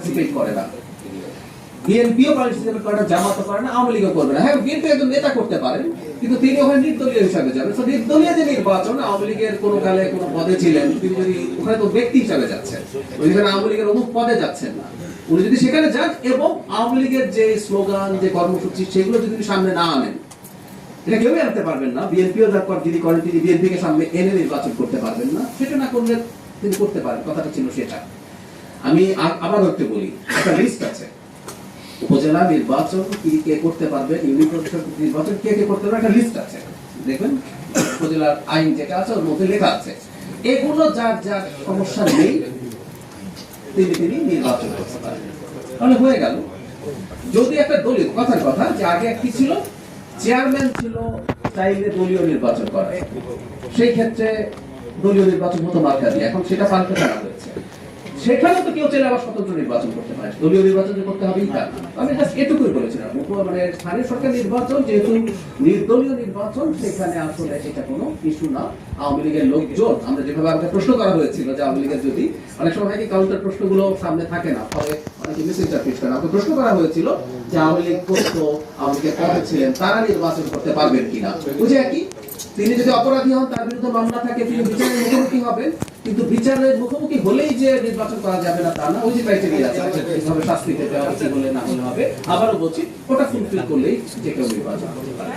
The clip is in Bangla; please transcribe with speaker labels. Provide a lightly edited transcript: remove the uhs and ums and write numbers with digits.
Speaker 1: পার্টিসিপেট করে না, বিএনপিও পার্টিসিপেট করে না, জামাতও করে না, আওয়ামী লীগও করবে না। হ্যাঁ, বিএনপি একজন নেতা করতে পারেন, কিন্তু তিনি ওখানে নির্দলীয় হিসাবে যাবেন। তো নির্দলীয় যে নির্বাচন, আওয়ামী লীগের কোনো কালে কোনো পদে ছিলেন তিনি, যদি ওখানে তো ব্যক্তি হিসাবে যাচ্ছেন, ওইখানে আওয়ামী লীগের অমুক পদে যাচ্ছেন না, উনি যদি সেখানে যান এবং আওয়ামী লীগের যে স্লোগান, যে কর্মসূচি, সেগুলো যদি সামনে না আনেন, এটা কেউই আনতে পারবেন না। বিএনপিও যার পর যিনি করেন তিনি বিএনপিকে সামনে এনে নির্বাচন করতে পারবেন না। সেটা না করলে তিনি করতে পারেন, কথাটা ছিল সেটা। আমি আবার একটু বলি, একটা লিস্ট আছে উপজেলা নির্বাচন কি কে করতে পারবে, ইউনিট পরিষদ নির্বাচন কে কে করতে পারবে, একটা লিস্ট আছে। দেখবেন উপজেলার আইন যেটা আছে ওর মধ্যে লেখা আছে, এগুলো যার যার সমস্যা নেই তিনি নির্বাচন করতে পারবেন। তাহলে হয়ে গেল। যদি একটা দলীয় কথার কথা, যে আগে কি ছিল, চেয়ারম্যান ছিল চাইলে দলীয় নির্বাচন করা, সেই ক্ষেত্রে দলীয় নির্বাচন হতো মার্কা দিয়ে, এখন সেটা পাল্টে করা হয়েছে। সেখানে তো কেউ চাইলে আবার স্বতন্ত্র নির্বাচন করতে পারে, দলীয় নির্বাচন করতে হবে তা না। আমি জাস্ট এটুকুই বলেছিলাম, মানে স্থানীয় সরকার নির্বাচন যেহেতু নির্দলীয় নির্বাচন, সেখানে আসলে এটা কোনো ইস্যু না। আওয়ামী লীগের লোকজন, আমরা যেভাবে আমাকে প্রশ্ন করা হয়েছিল যে আওয়ামী লীগের যদি, অনেক সময় কি কাউন্টার প্রশ্নগুলো সামনে থাকে না, ফলে অনেকে মিসইন্টারপ্রিট করে। আমাকে প্রশ্ন করা হয়েছিল যে আওয়ামী লীগ করতো, আওয়ামী লীগের পদে ছিলেন, তারা নির্বাচন করতে পারবেন কিনা। বুঝে কি, তিনি যদি অপরাধী হন, তার বিরুদ্ধে মামলা থাকে, তিনি বিচারের মুখোমুখি হবেন, কিন্তু বিচারের মুখোমুখি হলেই যে নির্বাচন করা যাবে না তা না। ওই যে ক্রাইটেরিয়া আছে, কিভাবে শাস্তি পেতে হবে, কি হলে না হলে হবে, আবারও বলছি, ওটা ফুলফিল করলেই যে কেউ নির্বাচন করতে পারে।